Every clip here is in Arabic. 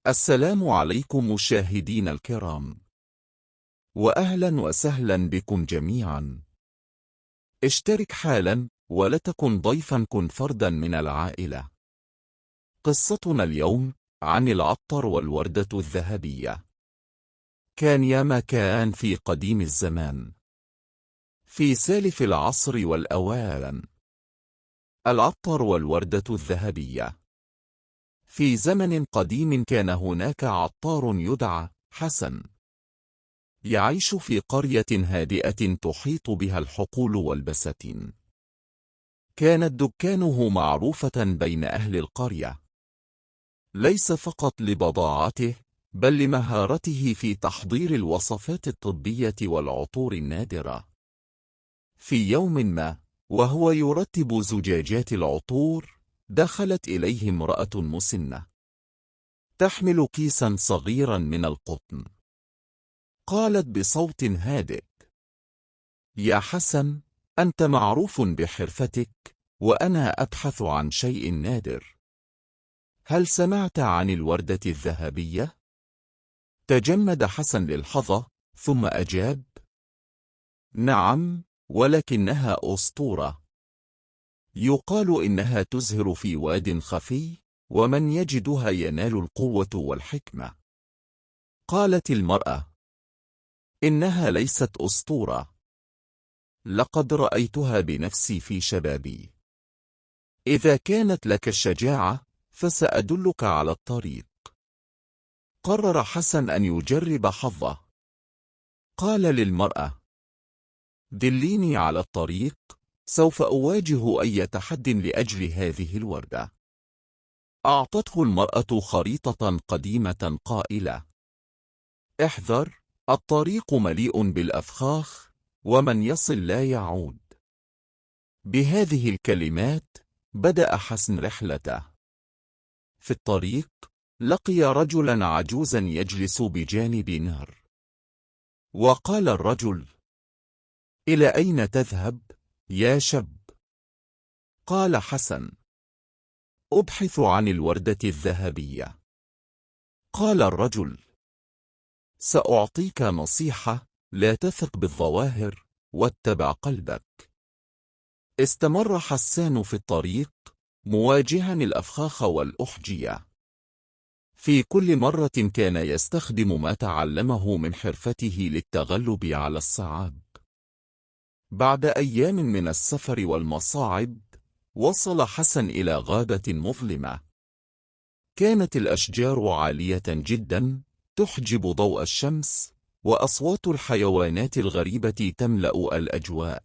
السلام عليكم مشاهدينا الكرام، وأهلا وسهلا بكم جميعا. اشترك حالا ولا تكن ضيفا، كن فردا من العائلة. قصتنا اليوم عن العطر والوردة الذهبية. كان يا مكان في قديم الزمان، في سالف العصر والأوان، العطر والوردة الذهبية. في زمن قديم كان هناك عطار يدعى حسن، يعيش في قرية هادئة تحيط بها الحقول والبساتين. كانت دكانه معروفة بين أهل القرية، ليس فقط لبضاعته بل لمهارته في تحضير الوصفات الطبية والعطور النادرة. في يوم ما وهو يرتب زجاجات العطور، دخلت إليه امرأة مسنة تحمل كيسا صغيرا من القطن. قالت بصوت هادئ: يا حسن، أنت معروف بحرفتك، وأنا أبحث عن شيء نادر. هل سمعت عن الوردة الذهبية؟ تجمد حسن للحظة ثم أجاب: نعم، ولكنها أسطورة. يقال إنها تزهر في واد خفي، ومن يجدها ينال القوة والحكمة. قالت المرأة: إنها ليست أسطورة، لقد رأيتها بنفسي في شبابي. إذا كانت لك الشجاعة فسأدلك على الطريق. قرر حسن أن يجرب حظه. قال للمرأة: دليني على الطريق، سوف أواجه أي تحد لأجل هذه الوردة. أعطته المرأة خريطة قديمة قائلة: احذر، الطريق مليء بالأفخاخ، ومن يصل لا يعود. بهذه الكلمات بدأ حسن رحلته. في الطريق لقي رجلا عجوزا يجلس بجانب نهر. وقال الرجل: إلى أين تذهب يا شاب؟ قال حسن: أبحث عن الوردة الذهبية. قال الرجل: سأعطيك نصيحة، لا تثق بالظواهر واتبع قلبك. استمر حسان في الطريق مواجها الأفخاخ والأحجية. في كل مرة كان يستخدم ما تعلمه من حرفته للتغلب على الصعاب. بعد أيام من السفر والمصاعب، وصل حسن إلى غابة مظلمة. كانت الأشجار عالية جدا تحجب ضوء الشمس، وأصوات الحيوانات الغريبة تملأ الأجواء.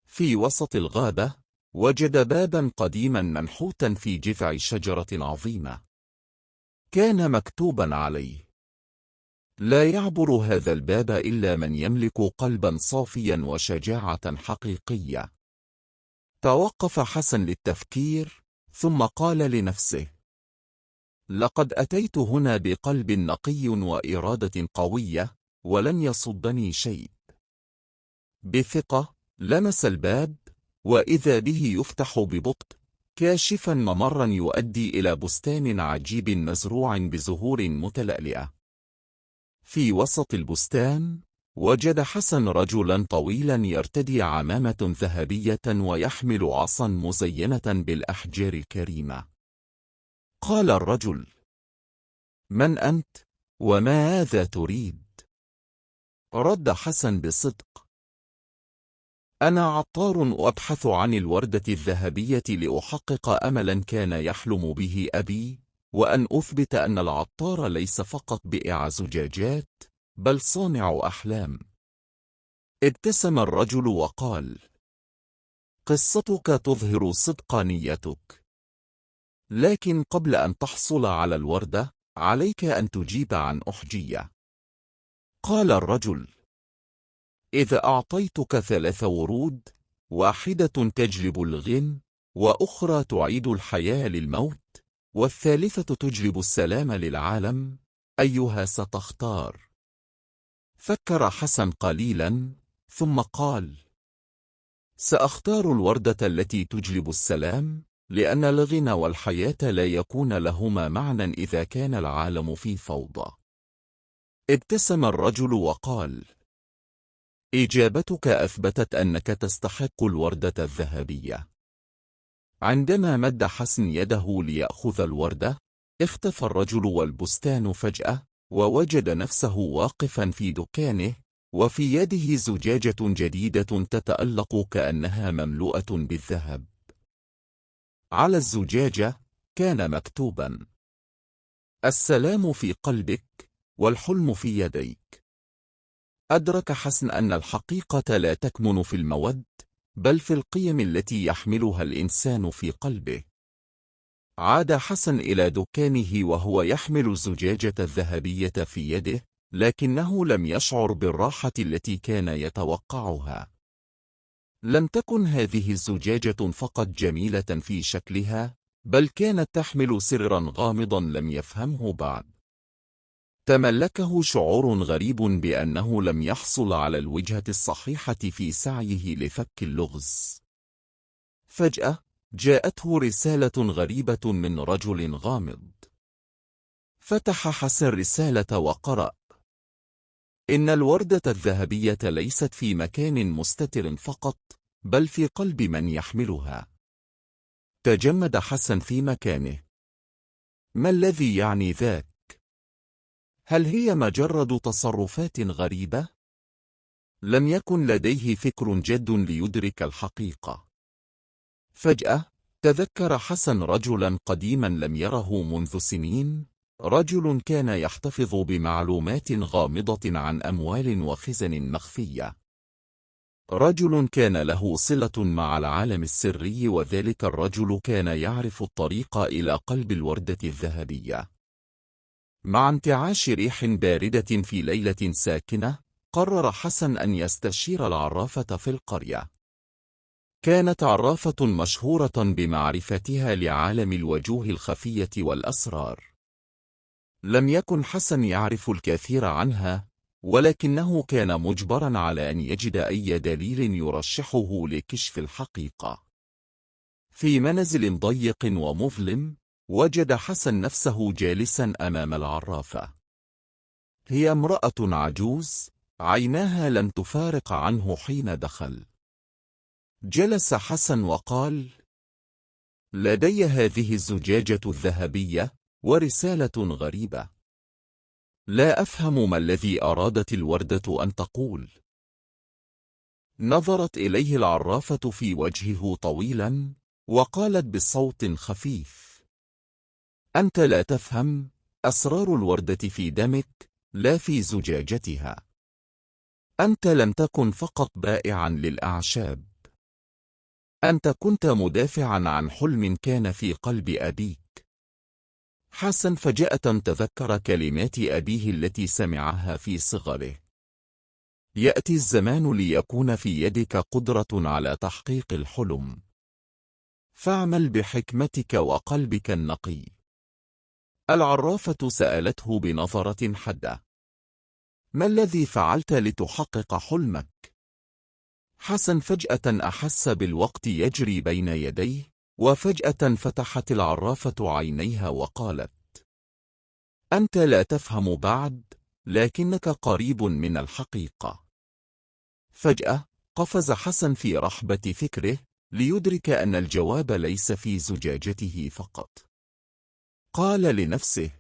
في وسط الغابة وجد بابا قديما منحوتا في جذع شجرة عظيمة. كان مكتوبا عليه: لا يعبر هذا الباب إلا من يملك قلبا صافيا وشجاعة حقيقية. توقف حسن للتفكير ثم قال لنفسه: لقد أتيت هنا بقلب نقي وإرادة قوية، ولن يصدني شيء. بثقة لمس الباب، وإذا به يفتح ببطء، كاشفا ممرا يؤدي إلى بستان عجيب مزروع بزهور متلألئة. في وسط البستان وجد حسن رجلا طويلا يرتدي عمامة ذهبية ويحمل عصا مزينة بالأحجار الكريمة. قال الرجل: من أنت؟ وماذا تريد؟ رد حسن بصدق: أنا عطار أبحث عن الوردة الذهبية لأحقق أملا كان يحلم به أبي، وأن أثبت أن العطار ليس فقط بائع زجاجات بل صانع أحلام. ابتسم الرجل وقال: قصتك تظهر صدق نيتك، لكن قبل أن تحصل على الوردة عليك أن تجيب عن أحجية. قال الرجل: إذا أعطيتك 3 ورود، واحدة تجلب الغنى، وأخرى تعيد الحياة للموت، والثالثة تجلب السلام للعالم، أيها ستختار؟ فكر حسن قليلا ثم قال: سأختار الوردة التي تجلب السلام، لأن الغنى والحياة لا يكون لهما معنى إذا كان العالم في فوضى. ابتسم الرجل وقال: إجابتك أثبتت أنك تستحق الوردة الذهبية. عندما مد حسن يده ليأخذ الوردة، اختفى الرجل والبستان فجأة، ووجد نفسه واقفا في دكانه، وفي يده زجاجة جديدة تتألق كأنها مملوءة بالذهب. على الزجاجة كان مكتوبا: السلام في قلبك والحلم في يديك. أدرك حسن أن الحقيقة لا تكمن في المواد، بل في القيم التي يحملها الإنسان في قلبه. عاد حسن إلى دكانه وهو يحمل الزجاجة الذهبية في يده، لكنه لم يشعر بالراحة التي كان يتوقعها. لم تكن هذه الزجاجة فقط جميلة في شكلها، بل كانت تحمل سرا غامضا لم يفهمه بعد. تملكه شعور غريب بأنه لم يحصل على الوجهة الصحيحة في سعيه لفك اللغز. فجأة جاءته رسالة غريبة من رجل غامض. فتح حسن الرسالة وقرأ: إن الوردة الذهبية ليست في مكان مستتر فقط، بل في قلب من يحملها. تجمد حسن في مكانه. ما الذي يعني ذاك؟ هل هي مجرد تصرفات غريبة؟ لم يكن لديه فكر جد ليدرك الحقيقة. فجأة تذكر حسن رجلا قديما لم يره منذ سنين، رجل كان يحتفظ بمعلومات غامضة عن أموال وخزن مخفية. رجل كان له صلة مع العالم السري، وذلك الرجل كان يعرف الطريق إلى قلب الوردة الذهبية. مع انتعاش ريح باردة في ليلة ساكنة، قرر حسن أن يستشير العرافة في القرية. كانت عرافة مشهورة بمعرفتها لعالم الوجوه الخفية والأسرار. لم يكن حسن يعرف الكثير عنها، ولكنه كان مجبرا على أن يجد أي دليل يرشحه لكشف الحقيقة. في منزل ضيق ومظلم، وجد حسن نفسه جالسا أمام العرافة. هي امرأة عجوز، عيناها لم تفارق عنه حين دخل. جلس حسن وقال: لدي هذه الزجاجة الذهبية ورسالة غريبة. لا أفهم ما الذي أرادت الوردة أن تقول. نظرت إليه العرافة في وجهه طويلا، وقالت بصوت خفيف: أنت لا تفهم، أسرار الوردة في دمك، لا في زجاجتها. أنت لم تكن فقط بائعا للأعشاب، أنت كنت مدافعا عن حلم كان في قلب أبيك. حسن فجأة تذكر كلمات أبيه التي سمعها في صغره: يأتي الزمان ليكون في يدك قدرة على تحقيق الحلم، فاعمل بحكمتك وقلبك النقي. العرافة سألته بنظرة حادة: ما الذي فعلت لتحقق حلمك؟ حسن فجأة أحس بالوقت يجري بين يديه، وفجأة فتحت العرافة عينيها وقالت: أنت لا تفهم بعد، لكنك قريب من الحقيقة. فجأة قفز حسن في رحبة فكره، ليدرك أن الجواب ليس في زجاجته فقط. قال لنفسه: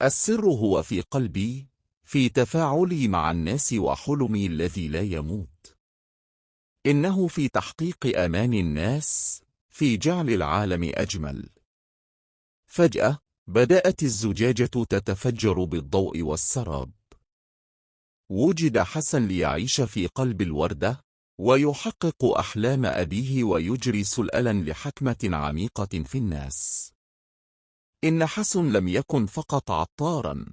السر هو في قلبي، في تفاعلي مع الناس وحلمي الذي لا يموت. إنه في تحقيق أمان الناس، في جعل العالم أجمل. فجأة بدأت الزجاجة تتفجر بالضوء والسراب. وجد حسن ليعيش في قلب الوردة، ويحقق أحلام أبيه، ويجري سلألا لحكمة عميقة في الناس. إن حسن لم يكن فقط عطارا.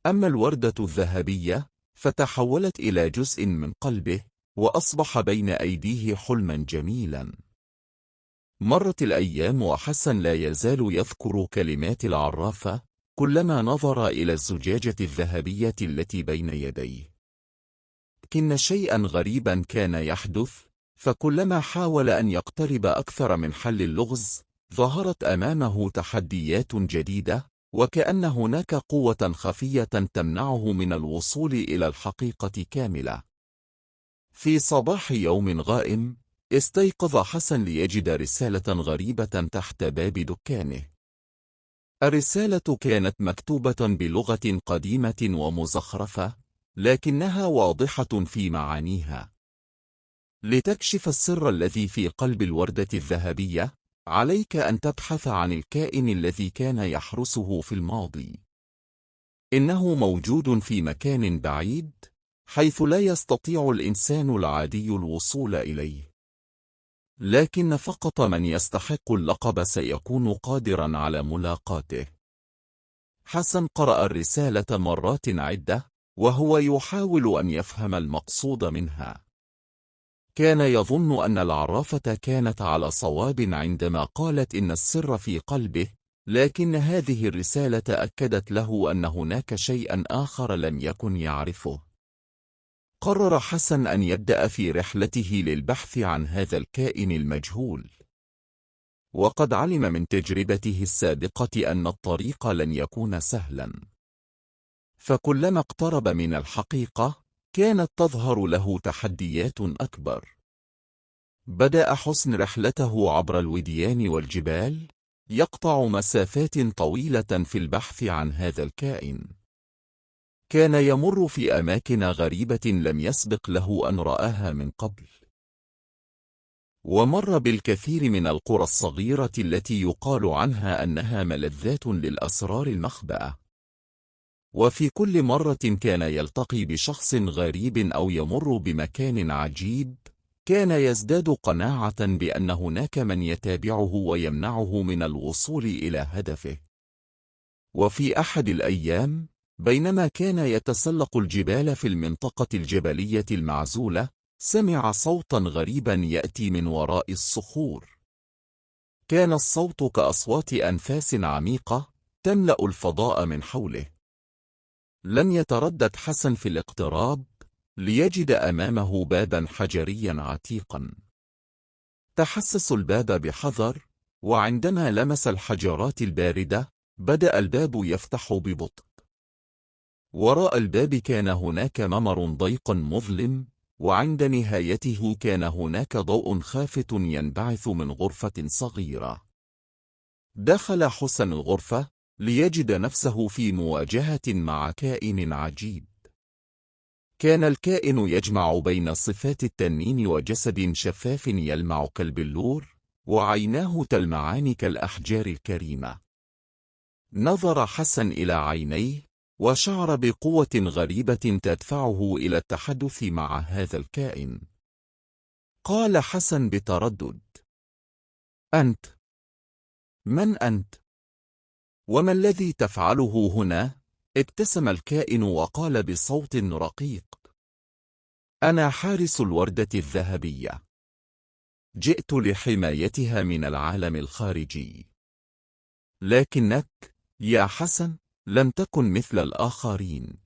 أما الوردة الذهبية فتحولت إلى جزء من قلبه، وأصبح بين أيديه حلما جميلا. مرت الأيام وحسن لا يزال يذكر كلمات العرافة كلما نظر إلى الزجاجة الذهبية التي بين يديه. لكن شيئا غريبا كان يحدث. فكلما حاول أن يقترب أكثر من حل اللغز، ظهرت أمامه تحديات جديدة، وكأن هناك قوة خفية تمنعه من الوصول إلى الحقيقة كاملة. في صباح يوم غائم، استيقظ حسن ليجد رسالة غريبة تحت باب دكانه. الرسالة كانت مكتوبة بلغة قديمة ومزخرفة، لكنها واضحة في معانيها. لتكشف السر الذي في قلب الوردة الذهبية، عليك أن تبحث عن الكائن الذي كان يحرسه في الماضي. إنه موجود في مكان بعيد، حيث لا يستطيع الإنسان العادي الوصول إليه. لكن فقط من يستحق اللقب سيكون قادرا على ملاقاته. حسن قرأ الرسالة مرات عدة، وهو يحاول أن يفهم المقصود منها. كان يظن أن العرافة كانت على صواب عندما قالت إن السر في قلبه، لكن هذه الرسالة أكدت له أن هناك شيئا آخر لم يكن يعرفه. قرر حسن أن يبدأ في رحلته للبحث عن هذا الكائن المجهول. وقد علم من تجربته السابقة أن الطريق لن يكون سهلا، فكلما اقترب من الحقيقة كانت تظهر له تحديات أكبر. بدأ حسن رحلته عبر الوديان والجبال، يقطع مسافات طويلة في البحث عن هذا الكائن. كان يمر في أماكن غريبة لم يسبق له أن رآها من قبل، ومر بالكثير من القرى الصغيرة التي يقال عنها أنها ملذات للأسرار المخبأة. وفي كل مرة كان يلتقي بشخص غريب أو يمر بمكان عجيب، كان يزداد قناعة بأن هناك من يتابعه ويمنعه من الوصول إلى هدفه. وفي أحد الأيام، بينما كان يتسلق الجبال في المنطقة الجبلية المعزولة، سمع صوتا غريبا يأتي من وراء الصخور. كان الصوت كأصوات أنفاس عميقة تملأ الفضاء من حوله. لم يتردد حسن في الاقتراب، ليجد أمامه بابا حجريا عتيقا. تحسس الباب بحذر، وعندما لمس الحجرات الباردة، بدأ الباب يفتح ببطء. وراء الباب كان هناك ممر ضيق مظلم، وعند نهايته كان هناك ضوء خافت ينبعث من غرفة صغيرة. دخل حسن الغرفة، ليجد نفسه في مواجهة مع كائن عجيب. كان الكائن يجمع بين صفات التنين وجسد شفاف يلمع كالبلور، وعيناه تلمعان كالأحجار الكريمة. نظر حسن إلى عينيه، وشعر بقوة غريبة تدفعه إلى التحدث مع هذا الكائن. قال حسن بتردد: أنت؟ من أنت؟ وما الذي تفعله هنا؟ ابتسم الكائن وقال بصوت رقيق: أنا حارس الوردة الذهبية، جئت لحمايتها من العالم الخارجي. لكنك يا حسن لم تكن مثل الآخرين،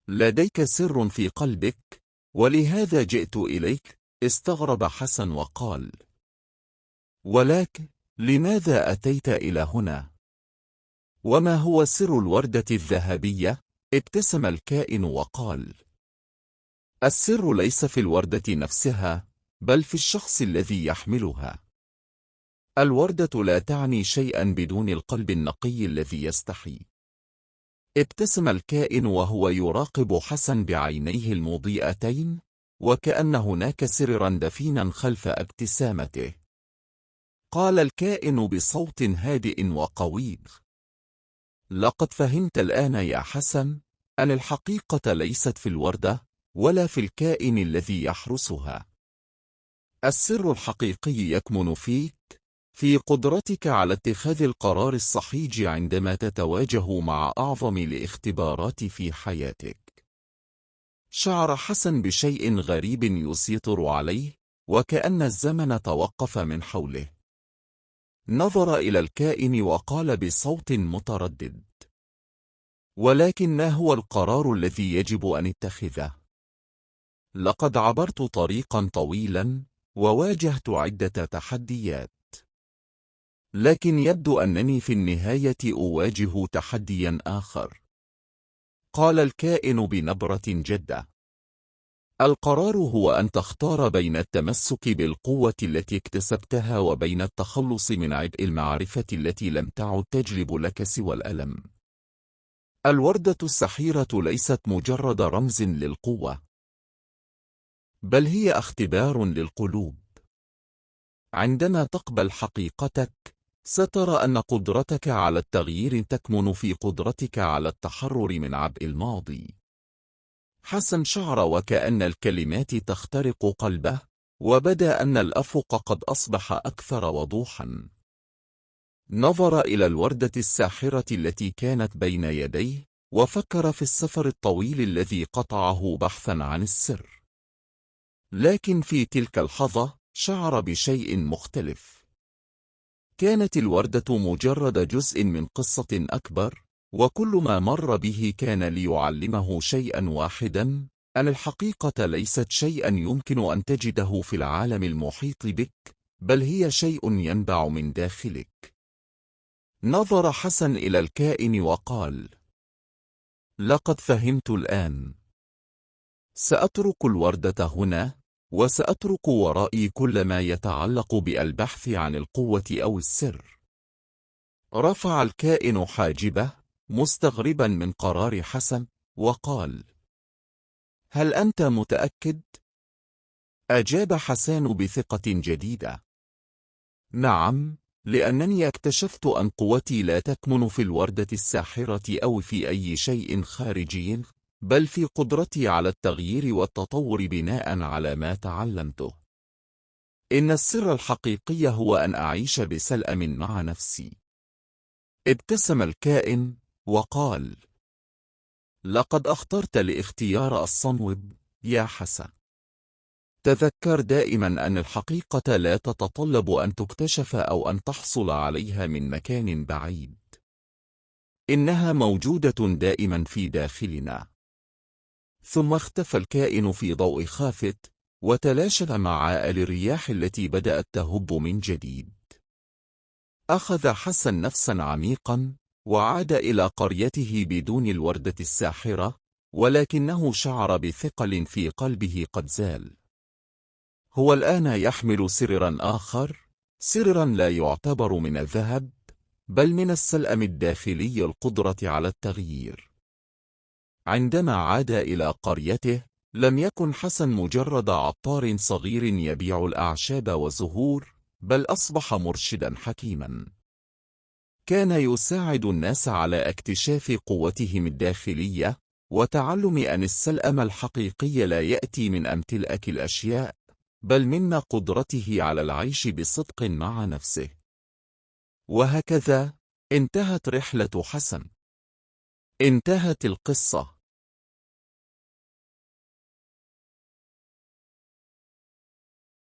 لديك سر في قلبك، ولهذا جئت إليك. استغرب حسن وقال: ولكن لماذا أتيت إلى هنا؟ وما هو سر الوردة الذهبية؟ ابتسم الكائن وقال: السر ليس في الوردة نفسها، بل في الشخص الذي يحملها. الوردة لا تعني شيئا بدون القلب النقي الذي يستحي. ابتسم الكائن وهو يراقب حسن بعينيه المضيئتين، وكأن هناك سرا دفينا خلف ابتسامته. قال الكائن بصوت هادئ وقوي: لقد فهمت الآن يا حسن أن الحقيقة ليست في الوردة، ولا في الكائن الذي يحرسها. السر الحقيقي يكمن فيك، في قدرتك على اتخاذ القرار الصحيح عندما تتواجه مع أعظم الاختبارات في حياتك. شعر حسن بشيء غريب يسيطر عليه، وكأن الزمن توقف من حوله. نظر إلى الكائن وقال بصوت متردد: ولكن ما هو القرار الذي يجب أن اتخذه؟ لقد عبرت طريقا طويلا وواجهت عدة تحديات، لكن يبدو أنني في النهاية أواجه تحديا آخر. قال الكائن بنبرة جادة: القرار هو أن تختار بين التمسك بالقوة التي اكتسبتها وبين التخلص من عبء المعرفة التي لم تعد تجلب لك سوى الألم. الوردة السحيرة ليست مجرد رمز للقوة، بل هي اختبار للقلوب. عندما تقبل حقيقتك، سترى أن قدرتك على التغيير تكمن في قدرتك على التحرر من عبء الماضي. حسن شعر وكأن الكلمات تخترق قلبه، وبدا أن الأفق قد أصبح أكثر وضوحا. نظر إلى الوردة الساحرة التي كانت بين يديه، وفكر في السفر الطويل الذي قطعه بحثا عن السر. لكن في تلك اللحظة شعر بشيء مختلف. كانت الوردة مجرد جزء من قصة أكبر، وكل ما مر به كان ليعلمه شيئا واحدا: أن الحقيقة ليست شيئا يمكن أن تجده في العالم المحيط بك، بل هي شيء ينبع من داخلك. نظر حسن إلى الكائن وقال: لقد فهمت الآن. سأترك الوردة هنا، وسأترك ورائي كل ما يتعلق بالبحث عن القوة أو السر. رفع الكائن حاجبه مستغربا من قرار حسن، وقال: هل أنت متأكد؟ أجاب حسان بثقة جديدة: نعم، لأنني اكتشفت أن قوتي لا تكمن في الوردة الساحرة أو في أي شيء خارجي، بل في قدرتي على التغيير والتطور بناء على ما تعلمته. إن السر الحقيقي هو أن أعيش بسلام مع نفسي. ابتسم الكائن وقال: لقد أخطرت لاختيار الصمود يا حسن. تذكر دائما أن الحقيقة لا تتطلب أن تكتشف أو أن تحصل عليها من مكان بعيد. إنها موجودة دائما في داخلنا. ثم اختفى الكائن في ضوء خافت، وتلاشى مع عائل الرياح التي بدأت تهب من جديد. أخذ حسن نفسا عميقا، وعاد إلى قريته بدون الوردة الساحرة، ولكنه شعر بثقل في قلبه قد زال. هو الآن يحمل سررا آخر، سررا لا يعتبر من الذهب، بل من السلأم الداخلي، القدرة على التغيير. عندما عاد إلى قريته، لم يكن حسن مجرد عطار صغير يبيع الأعشاب والزهور، بل أصبح مرشدا حكيما. كان يساعد الناس على اكتشاف قوتهم الداخلية، وتعلم أن السلأم الحقيقي لا يأتي من أمتلاك الأشياء، بل من قدرته على العيش بصدق مع نفسه. وهكذا انتهت رحلة حسن. انتهت القصة.